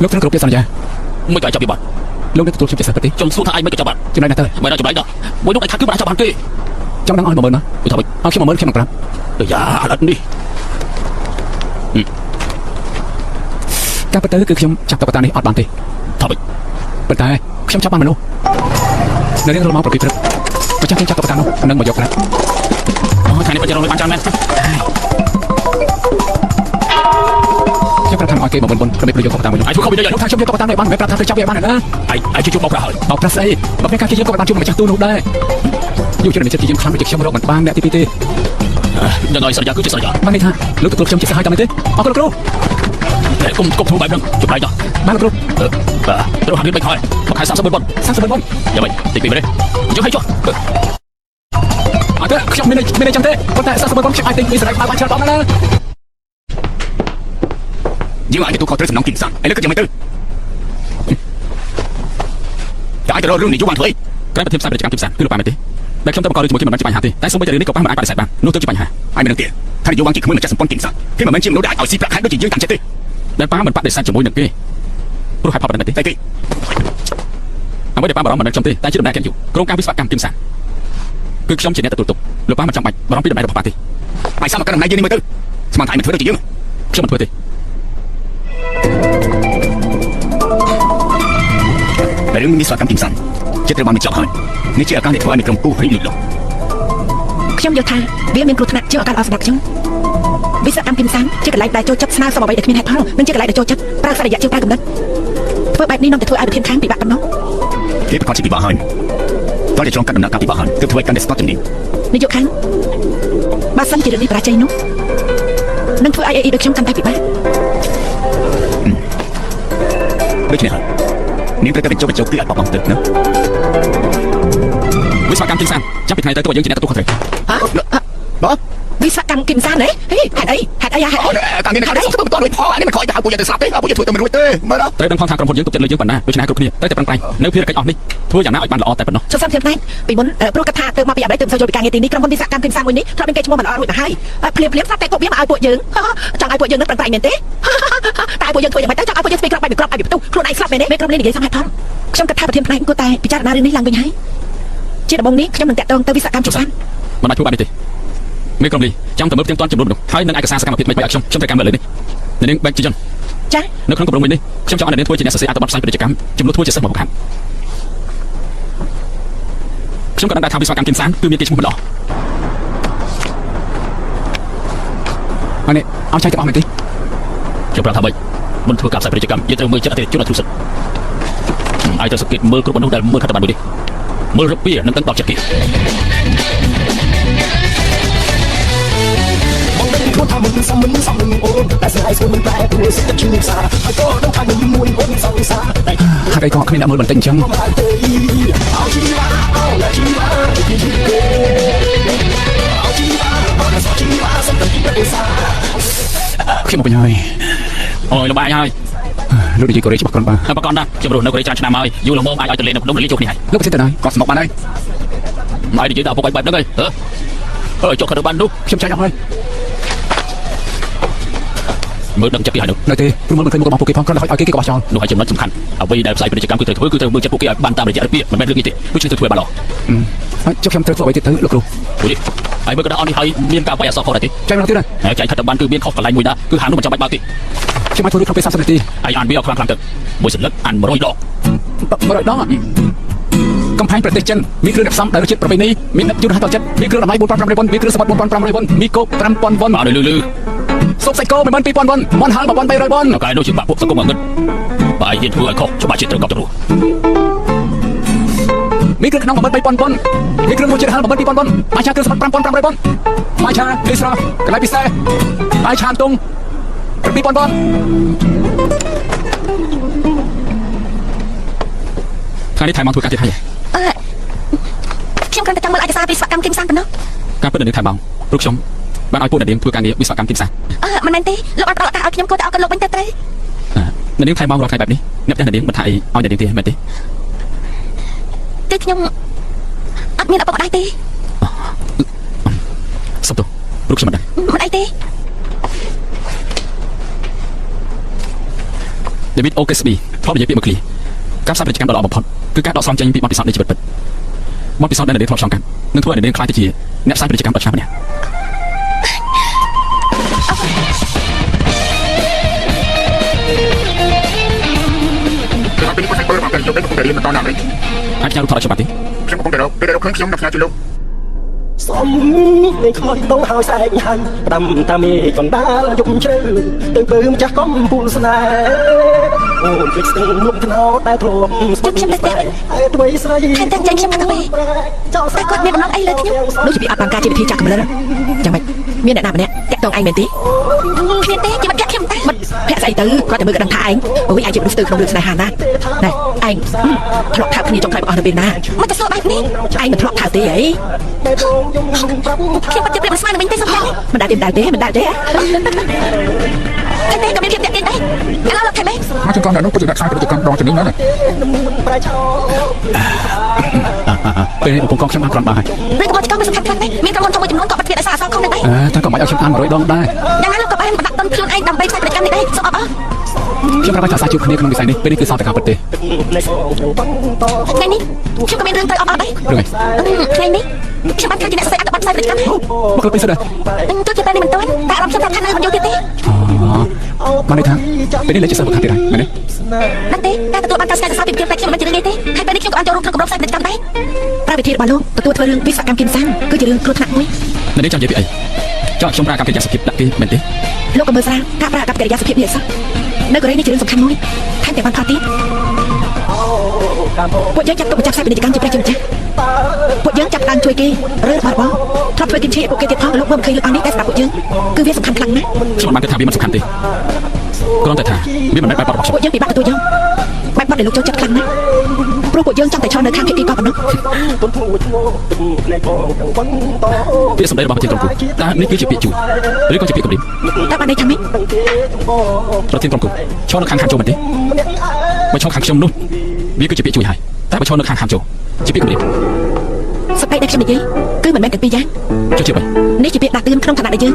A: លោកត្រូវគ្រប់ពាក្យសន្យា
D: មិនក៏ចាប់ពីបាត់
A: លោកនឹងទទួលខ្ញុំជាសិស្សពិតទេ
D: ខ្ញុំសួរថាឯងមិនក៏ចាប់បាត់
A: ចំណែកណាទៅ
D: មិនដល់ចម្លែកដល់មួយនោះឯងថាគឺមិនអាចចាប់បានទេ
A: ចង់ដឹងឲ្យ10000មក
D: ទៅថាម៉េច
A: ឲ្យខ្ញុំ10000ខ្ញុំនឹងប្រាប់
D: យ៉ាឥឡូវនេះ
A: ការពិតទៅគឺខ្ញុំចាប់តុក្កតានេះអត់បានទេ
D: ថាម៉េច
A: ប៉ុន្តែខ្ញុំចាប់បានមនុស្សនៅរៀងរាល់ម៉ោង7ព្រឹកម្ចាស់ខ្ញុំចាប់តុក្កតានោះនឹងមកយកប្រាក់
D: អូថ្ងៃនេះបាច់រំលឹកបានច្រើនមែន
A: ខ្ញុំប្រាប់ថាឲ្យគេ10000ខ្ញុំមិនយកតុក្កតាមក
D: ឯងធ្វើខុសពីនេះ
A: លោកថាខ្ញុំយកតុក្កតានេះបានមិនប្រាប់ថាត្រូវចាប់វាបានណា
D: ឯងជួយជួបមកប្រាស់ហើយ
A: បោកប្រាស់ស្អីបើមានការជាយើងក៏បានជួបម្ចាស់ទូនោះដែរយកចិត្តមានចិត្តជាយើងខ្លាំងដូចខ្ញុំរកមិនបានអ្នកទី2ទេ
D: នឹងឲ្យសន្យាគឺជាសន្យា
A: បាននេះថាលោកទទួលខ្ញុំជាសហាយតាមនេះទេអរគុណលោកគ្រូ
D: គុំធ្វើបែបហ្នឹងចម្លែកដល់
A: បានលោកគ្រូ
D: បាទត្រូវហាត់រៀន3ខែមួយខែ30,000ប៉ុន
A: 30,000
D: យ៉ាងម៉េចទី2មែនទេយកឲ្យចុះ
A: អត់ទេខ្ញុំមានអីចឹងទេប៉ុន្តែ30,000ខ្ញុំអាចទិញពីស្រែកបានច្រើនដល់ណាយើងអាចទទួលខុសត្រូវសំណងគីមសាំឥឡូវគិតយ៉ាងម៉េចទៅតែអាចទៅរករឿងនេះយូរបានធ្វើអី
D: ក្រែប្រធានផ្សាយពាណិជ្ជកម្មគីមសាំគឺលោកប៉ាមែនទេដែលខ្ញុំទៅបង្ករឿងជាមួយគេមិនបានជាបញ្ហាទេតែសូម្បីតែរឿងនេះក៏ប៉ាមិនអាចបដិសេធបាននោះទៅជាបញ្ហា
A: ហើយមិននឹងទេថាយូរបានជាក្មួយម្ចាស់សម្ព័ន្ធគីមសាំគេមិនមែនជាមនុស្សដែលអាចឲ្យស៊ីប្រាក់ខែដូចជាយើងតាមចិត្តទេ
D: ដែលប៉ាមិនបដិសេធជាមួយនឹងគេព្រោះហេតុផលប៉ុណ្ណឹងទេ
A: តែគេ
D: អ្វីដែលប៉ាបារម្ភមិនដឹងខ្ញុំទេតែជាដំណើរការយូរក្រុមការវិស្វកម្មគីមសាំគឺខ្ញុំជាអ្នកទទួលទុកលោកប៉ាមិនចាំបាច់បារម្ភពីដំណើររបស់ប៉ាទេ
A: ហើយសមករណីយើងនេះមើលទៅស្មានថាមិនធ្វើដូចជាយើង
D: ខ្ញុំមិនធ្វើទេ
A: តែរឿងនេះស្វាកម្មគីមសាំចិត្តត្រូវបានបញ្ចប់ហើយនេះជាអាការដែលធ្វើឲ្យក្រុមគូរីលូតលាស់
C: ខ្ញុំយល់ថាវាមានគ្រោះថ្នាក់ជាងឱកាសល្អសម្រាប់ខ្ញុំវិស្វកម្មគីមសាំជាកន្លែងដែលចូលចិត្តស្នើសុំអ្វីដែលគ្មានហេតុផលនិងជាកន្លែងដែលចូលចិត្តប្រើសរិយាជាងប្រើកំណត់ធ្វើបែបនេះនាំតែធ្វើឲ្យប្រធានខាងពិបាកប៉ុណ្ណោះ
A: គេប្រកាសជាពិបាកហើយតើជាឆ្លងកាត់ដំណាក់កាលពិបាកហើយទើបធ្វើឲ្យកាន់តែស្ទាត់ជំនាញ
C: នាយកខាងបើសិនជារឿងនេះបរាជ័យនោះនឹងធ្វើឲ្យអីដូចខ្ញុំកាន់តែពិបាក
A: ដូច្នេះហើយនាងត្រូវតែបញ្ចុះគឺឲ្យបបង់ទៅណា
D: វិស្វកម្មគីមសាំចាប់ពីថ្ងៃទៅយើងជាអ្នកទទួលខុសត្រូវ
A: បើ
C: វិស្វកម្មគីមសាំហ៎ហេហេតុអីហេតុអីហេតុអី
A: ការងារនេះធ្វើមិនទាន់រួចផលអានេះមិនខ້ອຍទៅហៅពួកយើងទៅស្លាប់ទេពួកយើងធ្វើទៅមិនរួចទេមើលដល់
D: ត្រូវដឹងផងថាក្រុមហ៊ុនយើងទុកចិត្តលើយើងប៉ុណ្ណាដូច្នេះគ្រប់គ្នាត្រូវតែប្រឹងប្រែងនៅភារកិច្ចអស់នេះធ្វើយ៉ាងណាឲ្យបានល្អតែប៉ុណ្ណោះ
C: សុំសំភាពណែពីមុនព្រោះកថាទៅមកពីអាមេរិកទៅមិនសូវយល់ពីការងារទីនេះក្រុមហ៊ុនវិស្វកម្មគីមសាំមួយនេះធ្លាប់មានគេឈ្មោះមិនល្អរួចទៅហើយភ្លាមស្រាប់តែគប់វាមកឲ្យពួកយើងចង់ឲ្យពួកយើងនឹងប្រឹងប្រែងមែនទេតែពួកយើងធ្វើយ៉ាងម៉េចទៅចង់ឲ្យពួកយើងស្ពេកក្របបែបក្របឲ្យបន្ទុះខ្លួនឯងស្លាប់មែនទេមេក្រុមនេះនិយាយសំហេតុផលខ្ញុំគិតថាប្រធានផ្នែកគួរតែពិចារណារឿងនេះឡើងវិញហើយជាដំបូងនេះខ្ញុំនឹងតាក់ទងទៅវិស្វកម្មគីមសាំ
D: មិនអាចធ្វើបានទេមេក្រុមនេះចាំតែមើលផ្ទាំងទាន់ចំនួនមនុស្សហើយនឹងឯកសារសកម្មភាពមិនឲ្យខ្ញុំត្រូវការមើលលើនេះនាងបែកជាជន
C: ចា
D: នៅក្នុងគម្រោងនេះខ្ញុំចង់ឲ្យអ្នកនាងធ្វើជាអ្នកសរសេរអត្ថបទផ្សាយពាណិជ្ជកម្មចំនួនធ្វើជាសិស្សមកខាងខ្ញុំក៏ដឹងដែរថាវិស្វកម្មគីមសានគឺមានគេឈ្មោះម្ដង
A: អានេះអត់ចៃទាំងអស់មែនទេ
D: ខ្ញុំប្រាប់ថាម៉េចមុនធ្វើការផ្សាយពាណិជ្ជកម្មយើងត្រូវមើលចិត្តអតិថិជនឲ្យធូរសិទ្ធឲ្យទៅសង្កេតមើលគ្រប់មនុស្សដែលមើលខត្តប័ណ្ណមួយនេះមើលរឹកពីនឹងដឹងដល់ចិត្តគេ
B: ខ្លួនថាមិនសមមិនសមនឹងអូនតែស្អីស្មិនតែព្រោះសិតជឿសាហើយក៏ដឹងថានឹងមួយអូនសង្សារតែ
A: ហាក់អីក៏គ្មានអ្នកមើលបន្តិចអញ្ចឹង
B: មកទៅអោជីវ៉ាអូឡាជីវ៉ាជីជីកេអោជីវ៉ាអូឡាជីវ៉ាសំទៅពីសា
A: ខ្ញុំមកវិញហើយ
D: អូយលំបាយហើយ
A: លោកនិយាយកូរ៉េច្បាស់គ្រាន់បើ
D: ហើយបកកណ្ដាខ្ញុំរស់នៅកូរ៉េច្រើនឆ្នាំហើយយូរល្មមអាចឲ្យទៅលេងនៅក្នុងរលីជួបគ្នាហើយ
A: លោកប្រសិទ្ធទៅហើយគាត់ស្មុកបានហើយ
D: ហើយនិយាយដល់ពុកឲ្យបែបហ្នឹងហ៎ចុះខត្តប័ណ្ណនោះ
A: ខ្ញុំចាញ់អស់ហើយ
D: មើលដឹងចិត្តគេហើយនោះ
A: នៅទេព្រោះមើលមិនឃើញមុខរបស់ពួកគេផងគ្រាន់តែឲ្យគេក៏បោះចោល
D: នោះហើយចំណុចសំខាន់អ្វីដែលផ្សាយពាណិជ្ជកម្មគឺត្រូវមើលចិត្តពួកគេឲ្យបានតាមរយៈរបៀបមិនមែនរឿងនេះទេដូចជាធ្វើឲ្យបានល្អ
A: ហើយចុះខ្ញុំត្រូវធ្វើអ្វីទៀតទៅលោកគ្រូ
D: ព្រោះនេះហើយមើលក៏ដល់អស់នេះហើយមានការវាយអសរខុសដែរទេ
A: ចៃម្ដងទៀតហើយ
D: ហើយចែកខត្តប័ណ្ណគឺមានខុសកន្លែងមួយដែរគឺហាងនោះមិនចាំបាច់បើកទេ
A: ខ្ញុំអាចធ្វើដូចក្នុងពេល30នាទី
D: ហើយអានវាឲ្យខ្លាំងៗទៅមួយសន្លឹកអាន100ដង
A: 100ដងកំផែងប្រទេសចិនមានគ្រឿងផ្សំដែលរសជាតិប្រពៃណីមានយន្តហោះតចិត្តមានគ្រឿងតម្លៃ 4500 វ៉ុនមានគ្រឿងសមុទ្រ 4500 វ៉ុនមីកូ 5000 វ៉ុន
D: មកលឺ
A: សុបសាច់គោ 12000 វ៉ុនមន់ហល់ 1300 វ៉ុន
D: កែនោះជាបាក់ពួកសង្គមងឹតបើឯងហ៊ានធ្វើឲ្យខុសច្បាប់ជាតិត្រូវកប់ទៅនោះ
A: មានគ្រឿងក្នុង 3000 វ៉ុនមានគ្រឿងមួយជាតិហល់ 12000 វ៉ុនបាយឆាគ្រឿងសមុទ្រ 5500 វ៉ុនបាយឆាគ្រឿងស្រស់កន្លែងពិសេសបាយឆាតុង 2000 វ៉ុន
D: ថ្ងៃនេះថៃមកធ្វើការទៀតហើយ
C: ខ្ញុំគ្រាន់តែចង់មើលឯកសារវិស្វកម្មគីមសានប៉ុណ្ណោះ
D: ការពិតនៅនឹងថៃមកព្រោះខ្ញុំបានឲ្យពួកអ្នកនាងធ្វើការងារវិស្វកម្មគីមសាស្ត្រ
C: មិនមែនទេលោកបានផ្ដល់ឱកាសឲ្យខ្ញុំគួរតែអរគុណលោកវិញទៅត្រូវ
D: អ្នកនាងថៃមករាល់ថ្ងៃបែបនេះអ្នកផ្ទះអ្នកនាងមិនថាអីឲ្យអ្នកនាងទេមែនទេ
C: គឺខ្ញុំអត់មានឪពុកម្ដាយទេ
D: សុំទោសព្រោះខ្ញុំមិនដឹង
C: មិនអីទេ
D: David Oakesby ធ្លាប់និយាយពាក្យមួយឃ្លាការផ្សាយពាណិជ្ជកម្មដ៏ល្អបំផុតគឺការដកស្រង់ចេញពីបទពិសោធន៍នៃជីវិតពិតបទពិសោធន៍ដែលអ្នកនាងធ្លាប់ឆ្លងកាត់នឹងធ្វើឲ្យអ្នកនាងខ្លាចទៅជាអ្នកផ្សាយពាណិជ្ជកម្មដ៏ឆ្នើមម្នាក់
E: ពេលនេះគាត់ទៅបានតែយកទៅរៀនបន្តណាស់នេះ
D: អាចខ្ញុំថតឲ្យច្បាស់ទេ
E: ខ្ញុំកំពុងតែរកពេលដែលខ្ញុំដាក់ផ្សាយជិះលោក
B: សំនេះខ្មោចដងហើយសែកហើយផ្ដាំតាមេកណ្ដាលយប់ជ្រៅទៅពើម្ចាស់កំពូលស្នេហ៍អូនភ្លេចស្ទឹងលំថ្នោតតែធ្លាប់ហើយអ្វីស្រីចោលតែ
C: តែគាត់មានបំណងអីលើខ្ញុំដូចជាអត់បានការជាវិធីចាក់កម្រិតចាំមិនមានអ្នកណាម្នាក់តាក់ទងឯងមែនទេគ្មានទេជាមិត្តភក្តិខ្ញុំតែមិត្តភក្តិស្អីទៅគាត់តែមើលក៏ដឹងថាឯងអូយឯងជាមនុស្សទៅក្នុងរឿងស្នេហាណាណែឯងធ្លាប់ថាគ្នាចង់ខ្លាចបងអស់នៅពេលណាមិនទៅសួរបែបនេះឯងមិនធ្លាប់ថាទេអី
B: តែដងយំប្រាប់
C: ខ្ញុំបាត់ចិត្តព្រៀបស្មានវិញទេសុំមិនដែរទេតែក៏មានភាពតាក់ទាញដែរឥឡូវលោកថៃមេ
A: មកចង្កងដល់នោះក៏ជាអ្នកខ្សែពាណិជ្ជកម្មដងជំនាញដែរ
B: ប្រែឆោ
A: ពេលនេះកំពុងកងខ្ញុំបានគ្រាន់បើហើយ
C: ឬក៏មកចង្កងមិនសំខាន់ខ្លាំងទេមានក្រុមហ៊ុនធំមួយចំនួនក៏បាត់គ្រាអសរខុសនឹងដែរ
A: តែក៏មិនឲ្យខ្ញុំអាន100ដងដែរ
C: យ៉ាងណាលោកក៏បានបដាក់ទុនខ្លួនឯងដើម្បីផ្សាយពាណិជ្ជកម្មនេះដែរសូមអបអរ
A: ខ្ញុំប្រាប់ថាសាជួបគ្នាក្នុងវិស័យនេះពេលនេះគឺសោតតែការពិតទេ
B: នៃសងបន្ត
C: ថ្ងៃនេះខ្ញុំក៏មានរឿងត្រូវអបអរដែរ
A: រឿងអី
C: ថ្ងៃនេះខ្ញុំបានធ្វើជាអ្នកសរសេរអត្ថបទផ្សាយពាណិជ្ជកម្ម
A: មកលើពីសិនដែរ
C: ទោះជាពេលនេះមិនទាន់តែអារម្មណ៍ខ្ញុំប្រាប់ថានៅមិនយូរទៀតទេ
A: មកនេះថាពេលនេះលេខជាសិស្សបង្ខាត់ទៀតហើយមែនទេ
C: ដឹងទេការទទួលបានការស្គាល់សរសើរពីខ្ញុំតែខ្ញុំមិនជារឿងនេះទេហើយពេលនេះខ្ញុំក៏បានចូលរួមក្នុងគម្រោងផ្សាយពាណិជ្ជកម្មដែរប្រាវិធីរបស់លោកទទួលធ្វើរឿងវិស្វកម្មគីមសានគឺជារឿងគ្រោះថ្នាក់មួយ
D: អ្នកនាងចង់និយាយពីអីចង់ខ្ញុំប្រើកម្មកិរិយាសភាពដាក់គេមែនទេ
C: លោកក៏មើលស្រាវការប្រើកម្មកិរិយាសភាពនេះអសោះនៅកូរ៉េនេះជារឿងសំខាន់មួយថែមទាំងបានផលទៀតពួកយើងចាត់ទុកម្ចាស់ផ្សាយពាណិជ្ជកម្មជាព្រះជាម្ចាស់ពួកយើងចាប់បានជួយគេរើរបស់ធ្លាប់ធ្វើគិមឈីឲ្យពួកគេទៀតផងលោកមើលមិនឃើញលើអង្គនេះតែសម្រាប់ពួកយើងគឺវាសំខាន់ខ្លាំងណាស់
D: ខ្ញុំបានគិតថាវាមិនសំខាន់ទេគ្រាន់តែថាវាមិនមែនបែបបទរបស់ខ្ញុំ
C: ពួកយើងពិបាកទទួលយកបែបបទដែលលោកចូលចិត្តខ្លាំងណាស់ព្រោះពួកយើងចង់តែឈរនៅខាងភាគីកោប៉ុណ្ណោះ
B: ទុនធូរឈ្មោះនៃបងទាំងបន្ត
D: ពាក្យសម្ដីរបស់ប្រធានក្រុមគូតើនេះគឺជាពាក្យជួឬក៏ជាពាក្យកម្រិត
C: តើបានន័យថាម៉េច
B: ទាំងគេទាំងបង
D: ប្រធានក្រុមគូឈរនៅខាងចូលមែនទេបើឈរខាងខ្ញុំនោះវាគឺជាពាក្យជួយហើយតែបើឈរនៅខាងចូលជាពាក្យកម្រិត
C: សប្ដីដែលខ្ញុំនិយាយគឺមិនមែនទាំងពីរយ៉ាង
D: ចុះជាបែប
C: នេះជាពាក្យដាក់ទឿនក្នុងឋានៈដែលយើង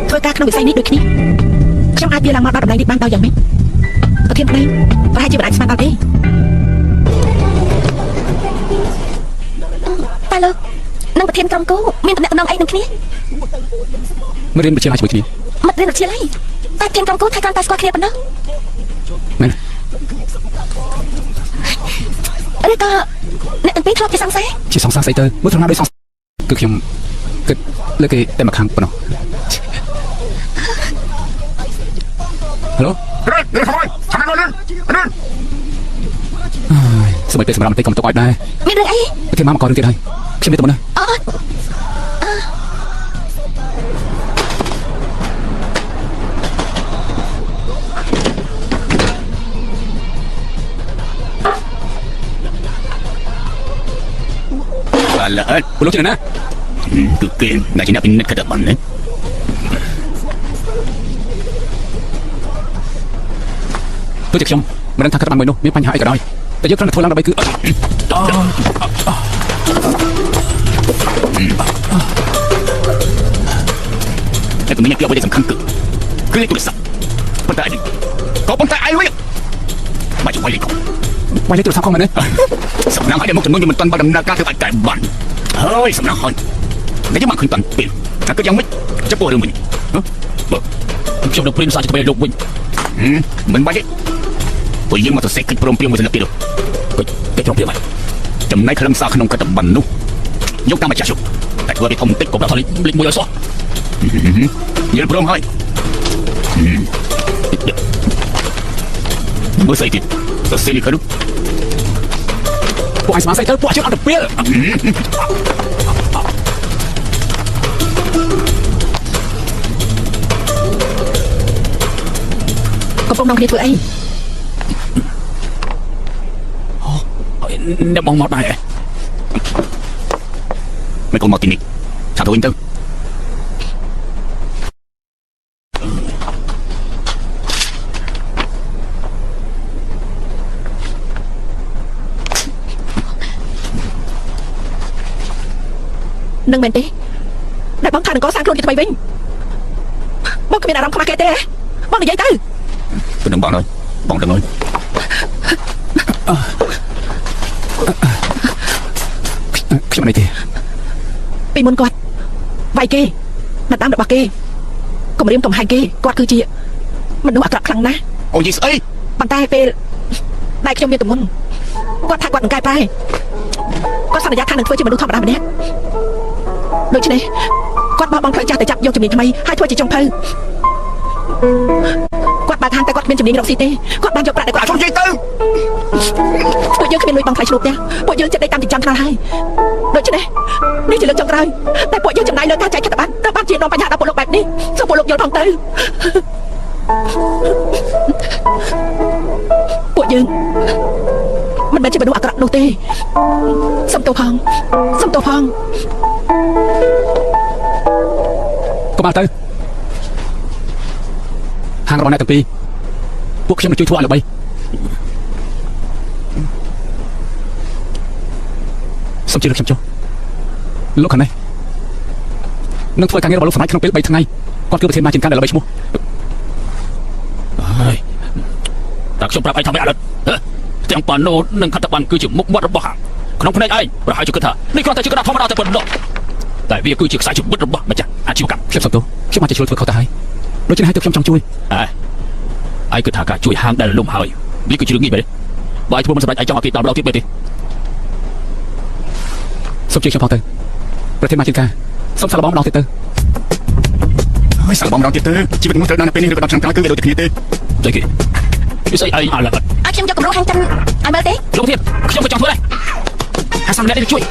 C: ធ្វើការក្នុងវិស័យនេះដូចគ្នាខ្ញុំអាចវាឡើងមកដល់តម្លៃនេះបានដោយយ៉ាងម៉េចប្រធានប្តីប្រហែលជាមិនអាចស្មានដល់ទេតែលោកនឹងប្រធានក្រុមគូមានតំណែងអីនឹងគ្នា
A: មករៀនវិទ្យាល័យជាមួយគ្នា
C: មិត្តរៀនវិទ្យាល័យតែប្រធានក្រុមគូថៃគ្រាន់តែស្គាល់គ្នាប៉ុណ្ណោះ ឬក៏អ្នកទាំងពីរធ្លាប់ជាសង្សារ
A: ជាសងសាស្អីទៅមើលត្រង់ណាដោយសងគឺខ្ញុំគិតលើគេតែមកខាងប៉ុណ្ណោះហេឡូ
E: Đây, đây không ơi, thằng này lên, lên.
A: សម្បីពេលសម្រាប់បន្តិចក៏មិនទុកឲ្យដែរ
C: មានរឿងអី
A: ប្រធានមកក៏រឿងទៀតហើយខ្ញុំមានតែប៉ុណ្ណឹង
C: អូ
D: Alah,
A: ពលុកជាណា
D: tu ken, nak nak pindah ke depan ni.
A: ទោះជាខ្ញុំមិនដឹងថាកាត់បានមួយនោះមានបញ្ហាអីក៏ដោយតែយើងគ្រាន់តែធ្វើឡើងដើម្បីគឺ
D: Aku minyak dia boleh sampai ke. Kena tulis sah. Pentai ni. Kau pentai air weh. Maju balik kau.
A: វាយលេខទូរស័ព្ទផងមែនទេ
D: Senang ada mau menunjuk mentuan pada menaga ke atas ban. Hai, senang hai. Dia mak khuyên pin. Aku yang mit. Cepat rumah ni. Hah?ខ្ញុំនឹងព្រៀនសារទៅលោកវិញមិនបាច់ទេពួកយើងមកទៅសេកិច្ចព្រមព្រៀងមួយសន្តិភាពកិច្ចព្រមព្រៀងហើយចំណែកខ្លឹមសារក្នុងកតប័ណ្ណនោះយកតាមម្ចាស់ជុំតែធ្វើឲ្យធំតិចក៏ប្រាប់ថាលេខមួយឲ្យសោះយល់ព្រមហើយមើលស្អីទៀតទៅសេលីកនោះ
A: ពួកឯងស្មានស្អីទៅពួកយើងអត់ទៅពេល
C: កំពុងនាំគ្នាធ្វើអី
D: អ្នកបងមកដែរមិនកុំមកទីនេះឆាទៅវិញទៅ
C: នឹងមែនទេដែលបងថានឹងកសាងខ្លួនជាថ្មីវិញបងគ្មានអារម្មណ៍ខ្មាស់គេទេបងនិយាយទៅ
D: tôi đừng bọn ơi bọn đừng ơi
A: ខ្ញុំអីទេ
C: ពីមុនគាត់វាយគេដណ្ដើមរបស់គេគំរាមកំហែងគេគាត់គឺជាមនុស្សអាក្រក់ខ្លាំងណាស់
D: ôi gì ấy
C: ប៉ុន្តែពេលដែលខ្ញុំមានទម្ងន់គាត់ថាគាត់នឹងកែប្រែគាត់សន្យាថានឹងធ្វើជាមនុស្សធម្មតាម្នាក់ដូច្នេះគាត់បោះបង់ផ្លូវចាស់ទៅចាប់យកជំនាញថ្មីហើយធ្វើជាចុងភៅគាត់បើកហាងតែគាត់មានជំនាញរកស៊ីទេគាត់បានយកប្រាក់ដែលគាត់
D: không chơi tư
C: ពួកយើងគ្មានលុយបង់ថ្លៃឈ្នួលផ្ទះពួកយើងចិត្តដេកតាមចិញ្ចឹមថ្នាលហើយដូច្នេះនេះជាលើកចុងក្រោយតែពួកយើងចំណាយលើការចែកខិតប័ណ្ណទៅបានជានាំបញ្ហាដល់ពលលោកបែបនេះសូមពលលោកយល់ផងទៅពួកយើងមិនមែនជាមនុស្សអាក្រក់នោះទេសុំទោសផងសុំទោសផង
A: កុំអត់ទៅហាងរបស់អ្នកទាំងពីរពួកខ្ញុំនឹងជួយធ្វើឲ្យល្បីសូមជឿលើខ្ញុំចុះលោកខាងនេះនឹងធ្វើការងាររបស់លោកសម្រាប់ក្នុងពេល3ថ្ងៃគាត់គឺប្រធានម៉ាជីនការដែលល្បីឈ្មោះ
D: តែខ្ញុំប្រាប់ឯងថាមិនអត់ទាំងប៉ាណូនិងខត្តបានគឺជាមុខមាត់របស់ហាងក្នុងភ្នែកឯងប្រហែលជាគិតថានេះគ្រាន់តែជាក្តារធម្មតាតែប៉ុណ្ណោះតែវាគឺជាខ្សែជីវិតរបស់ម្ចាស់អាជីវកម្ម
A: ខ្ញុំសុំទោសខ្ញុំអាចជួយធ្វើខុសទៅហើយដូច្នេះហើយទើបខ្ញុំចង់ជួយ
D: ឯងគិតថាការជួយហាងដែលលំហើយវាគឺជារឿងងាយមែនទេបើឯងធ្វើមិនសម្រេចឯងចង់ឲ្យគេតាមដល់ទៀតមែនទេ
A: សូមជួយខ្ញុំផងទៅប្រធានម៉ាជីនការសូមសាឡបងម្ដងទៀតទៅ
E: Ôi, sao bóng đó tiệt tư, chỉ biết muốn tới đang bên này được đọc chẳng cái đều được thiệt đi.
D: ស្អីគេវាស្អីឯងអត់
C: ឲ្យខ្ញុំយកគម្រោងហាងចិនឲ្យមើលទេ
D: លោកទៀតខ្ញុំក៏ចង់ធ្វើដែរហាសាំអ្នកនេះជួយ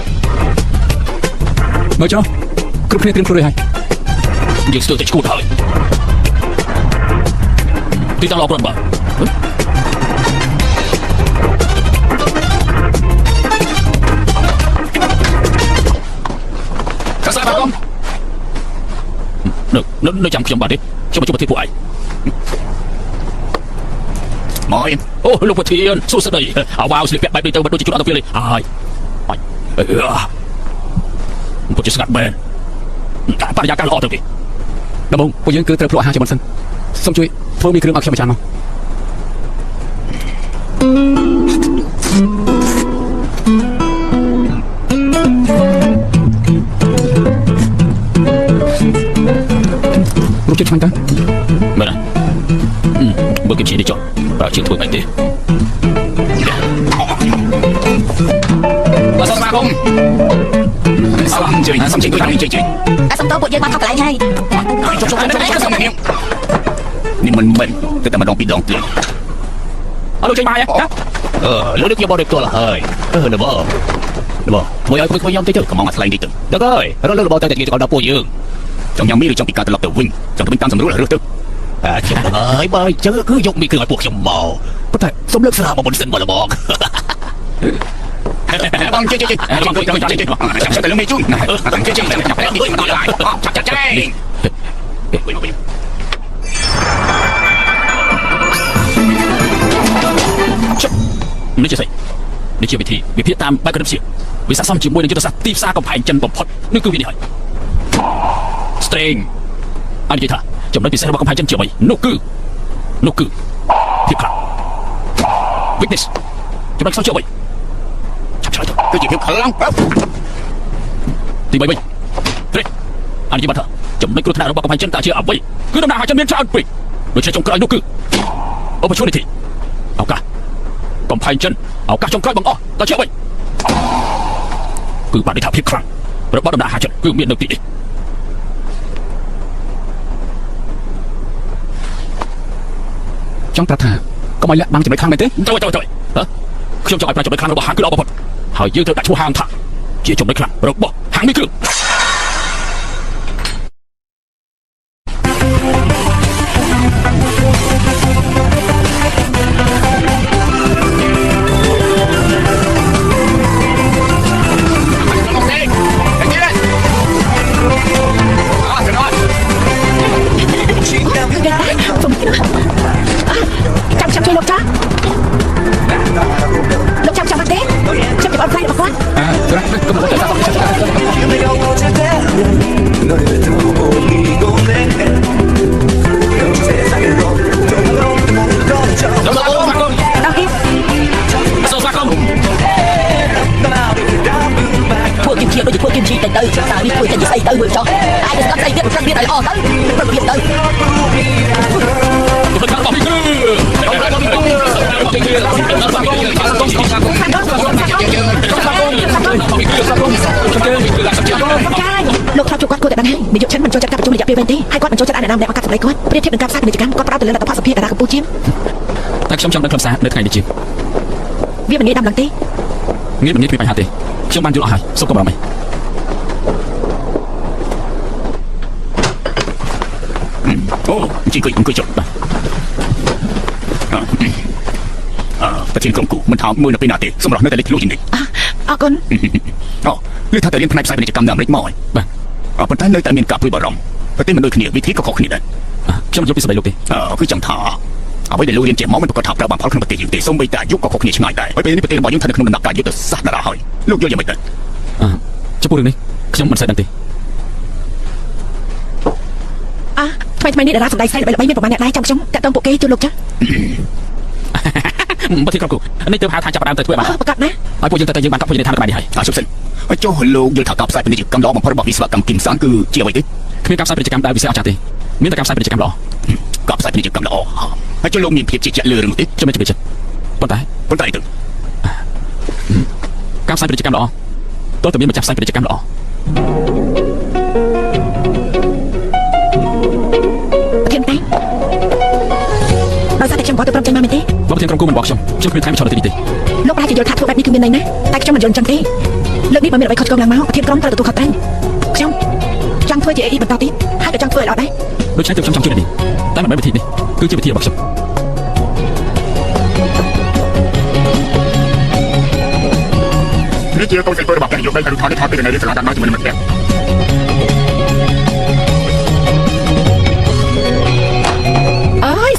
A: មើលចុះគ្រប់គ្នាត្រៀមខ្លួនរួចហើយ
D: យើងស្ទើរតែឈួតហើយទីតាំងលោកប្រត់បាទកាសាបាទនៅចាំខ្ញុំបាទទេខ្ញុំមកជួបប្រធានពួកឯងមកអូលោកប្រធានសួស្ដីអាវ៉ាវស្លៀកពាក់បែបនេះទៅមិនដូចជាជួបអត់ទៅពេលទេហើយពុតជាស្ងាត់មែនតែបរិយាកាសល្អទៅទេ
A: ដំបូងពួកយើងគឺត្រូវភ្លក់អាហារជាមុនសិនសូមជួយធ្វើមីគ្រឿងឲ្យខ្ញុំមួយចានមករូបជិតឆ្ងាញ់តើ
D: មែនទេបើគេជិះនេះចុះប្រើជើងធ្វើបែបទេ cùng xong chơi tôi chơi chơi
C: xong tôi buộc dân bao thọc lại ngay
D: nhưng mình từ từ mà đong bị đong tiền
A: alo chơi bài á
D: lỡ được vô bao được tôi là hơi được bơ bây giờ tôi nhom tới chứ không mong lại đi từ được rồi rồi lỡ bao tay thì còn đâu bồi dưỡng trong nhóm mỹ được trong bị cắt lọc từ win trong tụi mình tăng dần là rất tức chết ơi bởi chứ cứ dùng bị cười buộc trong bò có thể sống lớp sao mà muốn sinh mà là bò vâng chơi sẽ tới mấy chút chơi lại chạy
A: นี่จะใส่นี่เชื่อวิธีวิธีตามใบกระดาษเสียวิสาสมจิมวยในยุทธศาสตร์ตีซ่ากับหายจันบพอดนี่คือวิธีหายสตริงอันนี้ท่าจำได้ปีศาจกับหายจันเจียวไปนกคือที่คลาวิกเนสจำได้เขาเจียวไปชับชับก็จีบพลังตีไปเฮ้ยอันนี้มาเถอะจำได้กระดาษกับหายจันตาเจียวไปคือตำนานหายจันเมียนชาอันปรีโดยใช้จงกลายนกคือเอาไปช่วยในทีเอากะcòn phải chân ở các trong cái bằng o ta chịu vậy cứ bạn đi thả thiết khăn rồi bắt đầu đá hạ trận cứ miệng được tỷ đi trong ta thả có mấy lẽ mang chụp mấy khăn này thế trời hả không cho ai phải chụp mấy khăn đâu bỏ hàng cứ đâu bỏ phật hỏi dư thợ đặt chu hàng thả chỉ chụp mấy khăn rồi bỏ hàng mấy cứ
C: chăm chơi lục cha bác té chăm chụp online bác quá
A: có một cái sao
C: thua kim chi bây giờ thua kim chi từ từ sao đi thua cái gì xây từ cho ai được xây tiếp một biết này tới từ biết tới lục thao chụp quát cô tại đàn hai bị dụ chấn mình cho chặt cặp chung lịch về bên tí hai quát mình cho chặt ai để làm đẹp bắt cặp lấy quát biết thêm đừng cặp sát mình chỉ cắm quát bao từ lên là tập phát sập hiện là cầm pu chiếm
A: ta trong đang cầm sát để ngày đi chiếm
C: biết mình nghĩ đâm lăng tí
A: nghĩ mình nghĩ phải hạt tí trong ban chụp hại số có bảo mày
D: chỉ cười chọnแต่ทีมกลุ่มกูมันทำมือหนักไปหนาเตะสมรภูมิน่าจะเล็กลุยจริง
C: ๆคน
D: เรื่องถ้าแต่เรียนทนายสายเป็นกิจกรรมนำเล็กน้อยปัญหาเลยแต่เมียนกับด้วยบารมแต่เต้นมันโดยขณีวิธีก็ขอขณีได้
A: ช่างยกไปสบายลูกดิ
D: คือจังท่าเอาไว้เดี๋ยวเรียนเจ็บหมอมันประกอบเราบางพอขึ้นมาเตะอยู่เตะส่งไปแต่ยุคก็ขอขณีช่วยได้ไว้เป็นนี่ประเทศบางยุคทันขนมหนักการยุคแต่สัตว์ดาราหอยลูกเยอะยังไม่เตะ
A: จะพูดเรื่องนี้ช่างมันใส่ดังตี
C: ทำไมนี่ดาราสมได้ใส่ไปไม่ประมาณนี้ได้จังช่างแต่ต้องโปเกจุลลูกจ้ะ
A: บัตรที่ครอบครัวอันนี้เติมหาทางจับประดามเติมถ้วยมา
C: ประกาศนะ
A: ไอ้พวกยังแต่ยังบังคับพวกยังในทางกระบาดดี
D: ชุบเส้นไอ้เจ้าฮัลโหลยังถักกับสายเป็นกิจกรรมล้อบางพอระบบวิศวกรรมกินสารคือเจียวไว้ดิ
A: มีการสายเป็นกิจกรรมได้วิศวกรรมจัดตีมีแต่การสายเป็นกิจกรรมล้อ
D: กับสายเป็นกิจกรรมล้อไอ้เจ้าลงมีเพียรจิตจะเลือดมึงดิ
A: จะไม่จะเป็นจัดปนตายตึงการสายเป็นกิจกรรมล้อตัวตัวนี้มันจับสายเป็นกิจกรรมล้อ
C: เทียนไปเราสัตย์ช่างบอกตัวประจำมาไม่ได้
A: บอกเทียนกรงกูมันบอกช่างคือไทยไม่ชอบเลยตี
C: โลกราชโยธาทั่วแบบนี้คือเมียนไหนนะแต่ช่างมันโยนจังตีเรื่องนี้มันมีอะไรเขาจะกำลังมาเทียนกรงตลอดตัวเขาแต่งช่างจังถ้วยเจอีบรรดาตีให้กับจังถ้วยเราได้
A: โดยใช้ตัวช่างช่วยดีแต่มันไม่เป็นทีนี่คือจะเป็นทีบอกช่าง
E: นี่เจ้าต้องใช้ตัวระบบการยกได้การทำได้ทำเป็นยังไงในสถานการณ์นั้นจะมันแย่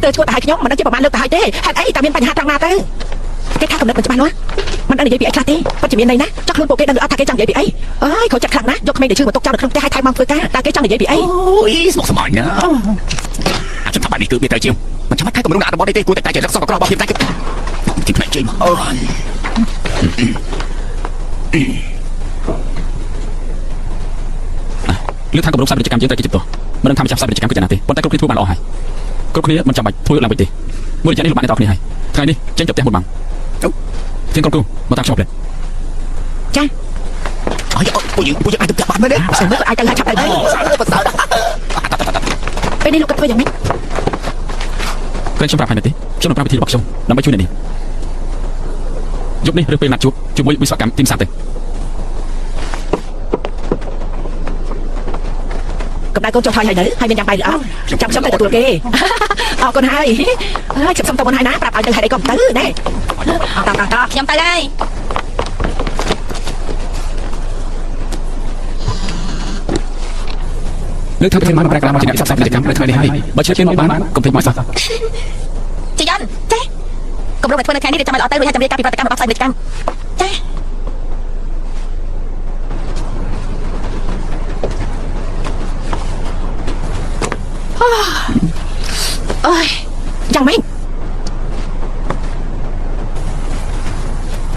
C: เตอร์ช่วยตายขยมมันนั่นจะประมาณเลิกตายเต้หัดไอ้ตาเมียนปัญหาทางมาเต้แค่ข้ากำเนิดมันจะมาล้วนมันอะไรใหญ่ปีไอ้คลาเต้ปัจจุบันในนะจักรลุ่นโปเกดันหรืออาตาเกจังใหญ่ปีไอ้เขาจัดครั้งนะยกไม่ได้ชื่อเหมือนตกเจ้าหรือครั้งแต่ให้ไทยมังเฟอร์ก้าตาเกจังใหญ่ปีไอ้
D: โอ้ยสมองสมองเนาะฉันทำแบบนี้คือเมียใจเจียวมันจะไม่ใช่กับมนุษย์หนาบอลได้เต้กูแต่ใจจะรักษากับกรอบบอลทีมใจกับทีมไหนเจียว
A: เรื่องทางกับลูกสาวกิจกรรมยังแต่กิจตัวมันต้องทำจับสาวกิจกรรมกิจนาตีปนแต่กรุ๊ปที่ทั่วบ้านเราให้กรุ๊ปนี้มันจำไปทั่วหลังไปตีเมื่อจะได้ลูกบ้านในต่อคนนี้ให้ไงนี่เจ๊งจบแต่หมดบังเทียนกรุ๊ปมาตั้งชอบเลย
C: จ้า
D: ពួកយើងអាចទៅបានមែនទេ
C: ស្មើក៏អាចទៅឆាប់ទៅដែរ
D: ប្រសើរ
C: ពេលនេះលោកគាត់ធ្វើយ៉ាងម៉េច
A: ខ្ញុំប្រាប់ហើយទេខ្ញុំនឹងប្រាប់វិធីរបស់ខ្ញុំដើម្បីជួយអ្នកនេះយប់នេះឬពេលណាត់ជួបជាមួយវិស្វកម្មទីមសាទៅ
C: កំដៅកូនចុះថយហើយនៅហើយមានយ៉ាងបែរឬអត់ចាំខ្ញុំទៅទទួលគេអរគុណហើយខ្ញុំសុំទៅមុនហើយណាប្រាប់ឲ្យទៅហេតុអីក៏ទៅណែតខ្ញុំទៅហើយ
A: លើកធ្វើប្រធានមកប្រកាសមកជាអ្នកផ្សព្វផ្សាយពាណិជ្ជកម្មនៅថ្ងៃនេះហើយបើឆ្លៀតពេលមកបានកុំភ្លេចមកសោះ
C: ជីយ៉នចេះគម្រោងតែធ្វើនៅថ្ងៃនេះចាំឲ្យល្អទៅរួចហើយចាំរៀបការពីប្រតិកម្មរបស់ផ្សាយពាណិជ្ជកម្មចេះអើយយ៉ាងម៉េច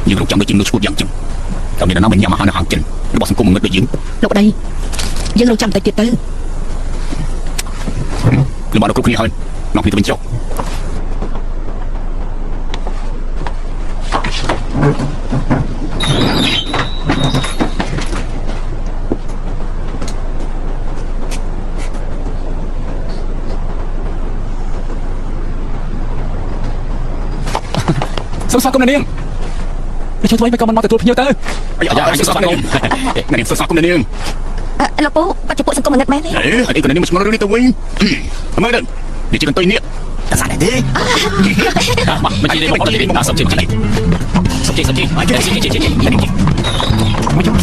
D: យើងរកចាំមើលជំនួសឈួតយ៉ាងចឹងតើមាននរណាមិនញ៉ាំអាហារនៅហាងចិនរបស់សង្គមងឹតដូចយើង
C: លោកប្តីយើងរងចាំតិចទៀតទៅ
D: គឺបានគ្រប់គ្នាហើយនាំគ្នាទៅវិញចុះ
A: សូមស្វាគមន៍អ្នកនាងដូចជួយមិនក៏មិនមកទទួលភ្ញៀវទៅ
D: អាយសោះគុំអ្នកនាងសោះគុំអ្នកនាង
C: លោកពូបាត់ជាពួកសង្គមងឹតមែនទេ
D: អីក៏អ្នកនាងមកឆ្ងល់រឿងនេះទៅវិញមើលទៅនេះជាកន្ទុយនេះតែសាទេ
A: មិនជាមកទីនេះសុំជិះ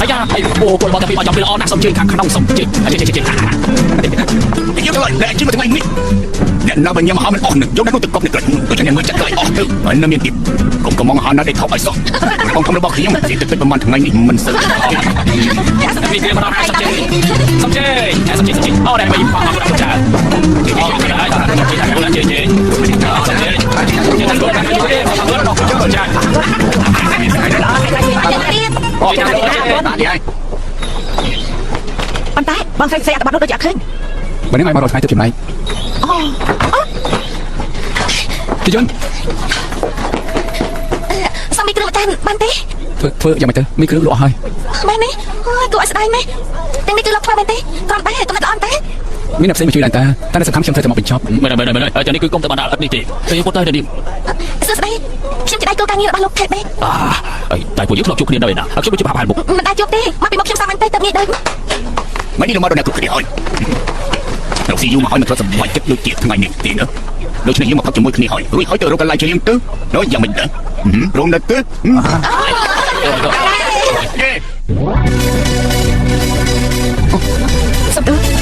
A: អាយ៉ាអីអូគាត់មកតែពីមកចាំពីល្អណាស់សុំជិះខាងក្នុងសុំជិះជិះ
D: យើងទៅតែជិះមកថ្ងៃនេះអ្នកណាបញ្ញមហាមិនអស់នឹងយកដល់ទៅកប់នេះដូចអ្នកមើលចាក់កន្លែងអស់ទៅហើយនៅមានទៀតកុំកំងអាហារណាដែលថប់ឲ្យសោះកុំខំរបស់ខ្ញុំនិយាយទៅប្រហែលថ្ងៃនេះមិនសូវ
A: ពីគេមកដល់សុំជិះអូដែលមកផងមកចាអូក៏ได้ជិះទៅជិះជិះចា
D: អូចាំទៅបាទនេះហើយ
C: ប៉ុន្តែបងស្រីអត្តបទនោះដូចជាអត់ឃើញ
A: បើនឹងឲ្យមករកថ្ងៃទៅចំណៃជីជុន
C: សំមីគ្រឿងតានបានទេ
A: ធ្វើយ៉ាងម៉េចទៅមានគ្រឿងលក់ហើយ
C: មែនទេអូយគួរឲ្យស្ដាយណាស់ទាំងនេះគឺលោកធ្វើមែនទេគ្រាន់តែកំណត់ល្អតែ
A: មានអ្នកផ្សេងមកជួយដែរតែសំខាន់ខ្ញុំត្រូវតែមកបញ្ចប់
D: មែនហើយនេះគឺគុំតែបានអត់នេះទេគេគាត់ទៅនេះ
C: សួស្ដីខ្ញុំជាដៃគូការងាររបស់លោកខេតទេ
D: តែពួកយើងធ្លាប់ជួបគ្នានៅឯណាខ្ញុំជួបហាល់មុខ
C: មិនដែរជួបទេមកពីមកខ្ញុំសាមញ្ញទៅទៅងាយដឹង
D: មិននេះមកដល់អ្នកគ្រប់គ្នាហើយเราស៊ីយូមកហើយមិនត្រូវសម្បាច់ចិត្តដូចជាថ្ងៃនេះទេណាដូច្នេះយើងមកផឹកជាមួយគ្នាហើយរួចហើយទៅរកកន្លែងច្រៀងទៅដល់យ៉ាងមិនដឹងរងនៅទៅ
C: សុំទៅ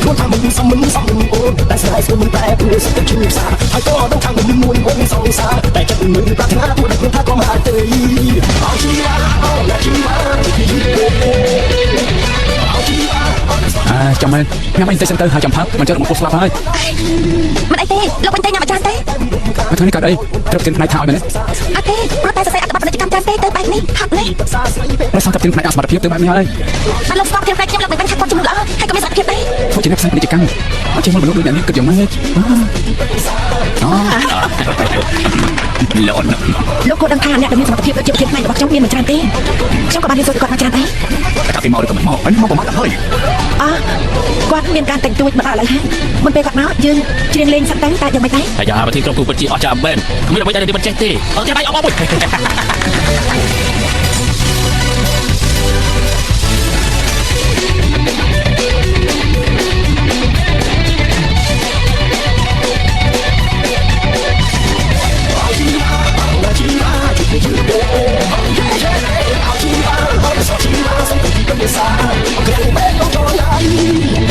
B: ខ្លួនថាមិនសមអូនតែស្ដាយស្គមមិនតែព្រោះស្ទើរជួយផ្សារហើយក៏ដឹងថាមិនមួយមុនសងសាតែចិត្តមិនប្រាថ្នាពួកដែលខ្លួនថាក៏មិនអាចទេអោជីវ៉ាអូណាជីវ៉ា
A: ចាំមែនញ៉ាំអីទៅសិនទៅហើយចាំផឹកមិនចេះមកស្លាប់ហើយ
C: មិនអីទេលោកវិញតែញ៉ាំអាចារ្យទេ
A: មកថ្ងៃនេះកើតអីត្រូវផ្ទិនផ្នែកថាឲ្យមែនទេ
C: អត់ទេព្រោះតែសរសេរអត្តបទពាណិជ្ជកម្មចាស់ទេទៅបែបនេះហាត់នេះ
A: បើសិនតែផ្ទិនផ្នែកអសមត្ថភាពទៅបែបនេះហើយ
C: បានលោកស្គាល់ខ្ញុំខ្ញុំលោកមិនបានខាត់គាត់ជំនួសល្អហើយក៏មានសមត្ថភាពដែរ
A: ធ្វើជាអ្នកផ្សាយពាណិជ្ជកម្មអត់ចេះមកមនុស្សដូចអ្នកនេះគិតយ៉ាងម៉េច
D: ល្អណាស់
C: លោកគាត់ដឹងថាអ្នកដែលមានសមត្ថភាពដូចជាប្រធានផ្នែករបស់ខ្ញុំមានមិនច្រើនទេខ្ញុំក៏បានរៀនសូត្រគាត់មកច្រើនដែរ
D: តែគេមកឬក៏មិនមកហើយមកប្រមាថទៅហើយ
C: គាត់មានការតែងទួចមកដល់ឥឡូវហើយមុនពេលគាត់មកយើងច្រៀងលេងសិនទៅតែយ៉ាងម៉េចដែរ
D: អាយ៉ាប្រធានក្រុមគ្រូពិតជាអស្ចារ្យមែនគ្មានអ្វីដែលមិនចេះទេអត់ចេះដៃអបមួយ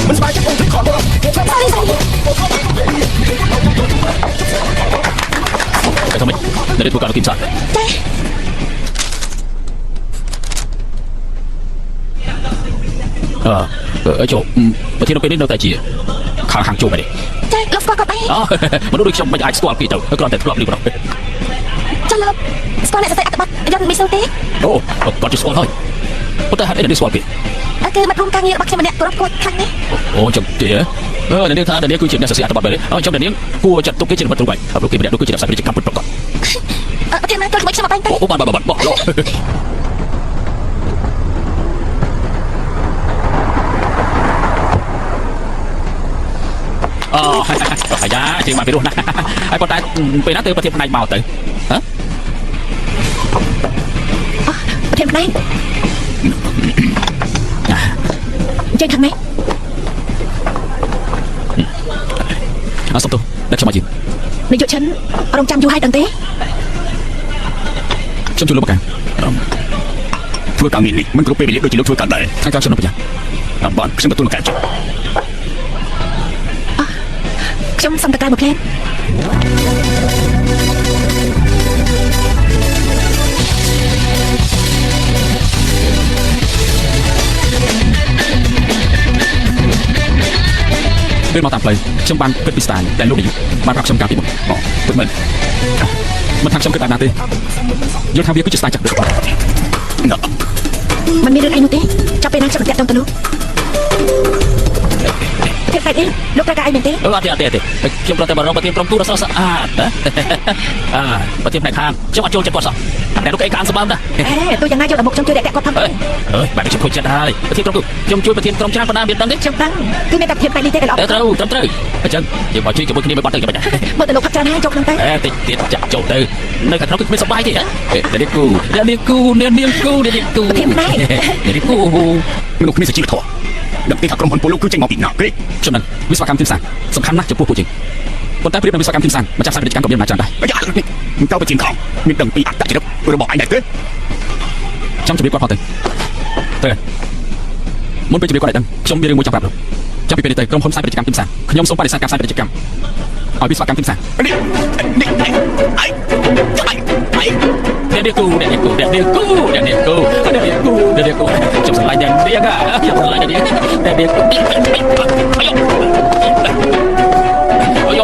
B: មិនស្បាយចិត្តទៅខកដល់គេថា
C: sorry
D: តែធ្វើម៉េចនៅធ្វើការនៅទីផ្សារ
C: ចា
D: ចូលប្រធាននៅពេលនេះនៅតែជាខាងចូលបែបនេះ
C: ចាលោកស្គាល់គាត់ដែរ
D: មនុស្សដូចខ្ញុំមិនអាចស្គាល់គេទៅគ្រាន់តែធ្លាប់នេះប៉ុណ្ណោះ
C: ចាលោកស្គាល់អ្នកសរសេរអត្តបទយន្តមីសូទេ
D: អូគាត់ជាស្គាល់ហើយប៉ុន្តែហេតុអីដែលស្គាល់គេ
C: ក គឺមករួមការងាររបស់ខ្ញុំម្នាក់គ្រប់គាត់ខ្លាំងណាស់
A: អូចាំទេអ្នកនាងថាអ្នកនាងគឺជាអ្នកសរសេរអត្ថបទបែបនេះចាំអ្នកនាងគួរចាត់ទុកគេជាអ្នកប្រវត្តិហើយគេម្នាក់ដូចគឺជាអ្នកផ្សាយពាណិជ្ជកម្មពិតប្រាកដ
C: ប្រធានណាចូលជាមួយខ្ញុំមកបាញ់ទៅ
A: អូបានបោះលោអូអាយ៉ាជាមកពីរស់ណាហើយប៉ុន្តែពេលណាទៅប្រធានផ្នែកមកទៅហ៎
C: ប្រធានផ្នែកចេញខាងនេះ
A: អសុំទោសដែលខ្ញុំមកយឺន
C: នាយកឈិនរងចាំយូរហើយដឹងទេ
A: ខ្ញុំជួយលោកប្រកា
E: ធ្វើការងារនេះមិនគ្រប់ពេលវេលាដូចជាលោកធ្វើការដែរ
A: ខាងខ្ញុំនៅប្រចាំ
E: បានខ្ញុំទទួលការចុះ
C: ខ្ញុំសុំតក្រៅមកភ្លាម
A: ពេលមកតាមផ្លូវខ្ញុំបានគិតពីស្តាយតែលោកនាយកបានប្រាប់ខ្ញុំកាលពីមុនអូពិតមែនមិនថាខ្ញុំគិតតាមណាទេយល់ថាវាគឺជាស្តាយចាស់ដូចគាត់
C: มันមានរឿងអីនោះទេចាប់ពេលណាខ្ញុំតាក់ទងទៅលោកប្រធានផ្នែកនេះលោកត្រូវការអីមែនទេ
A: អត់ទេខ្ញុំប្រតែមករកប្រធានក្រុមទូរស័ព្ទស្អាតណាប្រធានផ្នែកខាងខ្ញុំអត់ចូលចិត្តគាត់សោះតែលោកឯងកានសម្បើមណា
C: ទោះយ៉ាងណាយកដល់មុខខ្ញុំជួយតាក់គាត់ផង
A: បែបខ្ញុំខូចចិត្តហើយប្រធានក្រុមទូខ្ញុំជួយប្រធានក្រុមច្រើនប៉ុណ្ណាមានដឹងទេ
C: ខ្ញុំដឹងគឺមានតែប្រធានផ្នែកនេះទេដែលល្អ
A: ត្រូវអញ្ចឹងយើងមកជួយជាមួយគ្នាមិនបាត់ទៅយ៉ាងម៉េច
C: មើលទៅលោកផាត់ច្រើនហើយចូលក្នុងទៅ
A: តិចទៀតចាក់ចូលទៅនៅខាងក្នុងគឺគ្មានសុបាយទេហ៎នាងគូនាងគូ
C: ប្រធានផ្នែក
A: នាងគូ
E: មនុស្សគ្នាសុជីវធម៌ដឹងទេថាក្រុមហ៊ុនពលលោកគឺចេញមកពីណាគេ
A: ខ្ញុំនឹងវិស្វកម្មទីផ្សារសំខាន់ណាស់ចំពោះពួកយើងប៉ុន្តែប្រៀបនឹងវិស្វកម្មទីផ្សារម្ចាស់ផ្សារពាណិជ្ជកម្មក៏មានអំណាចច្រើនដែរ
E: អាយ៉ានេះមិនទៅប្រជិនខំមានដឹងពីអត្តចរិតរបស់ឯងដែរទេ
A: ចាំជម្រាបគាត់ផងទៅមុនពេលជម្រាបគាត់ឲ្យដឹងខ្ញុំមានរឿងមួយចង់ប្រាប់លោកចាំពីពេលនេះទៅក្រុមហ៊ុនផ្សាយពាណិជ្ជកម្មទីផ្សារខ្ញុំសូមបដិសេធការផ្សាយពាណិជ្ជកម្មឲ្យវិស្វកម្មទីផ្សារ
E: នេះអី
A: អ្នកនាងគូខ្ញុំស្រឡាញ់អ្នកនាងខ្ញុំស្រឡាញ់អ្នកនាងអាយ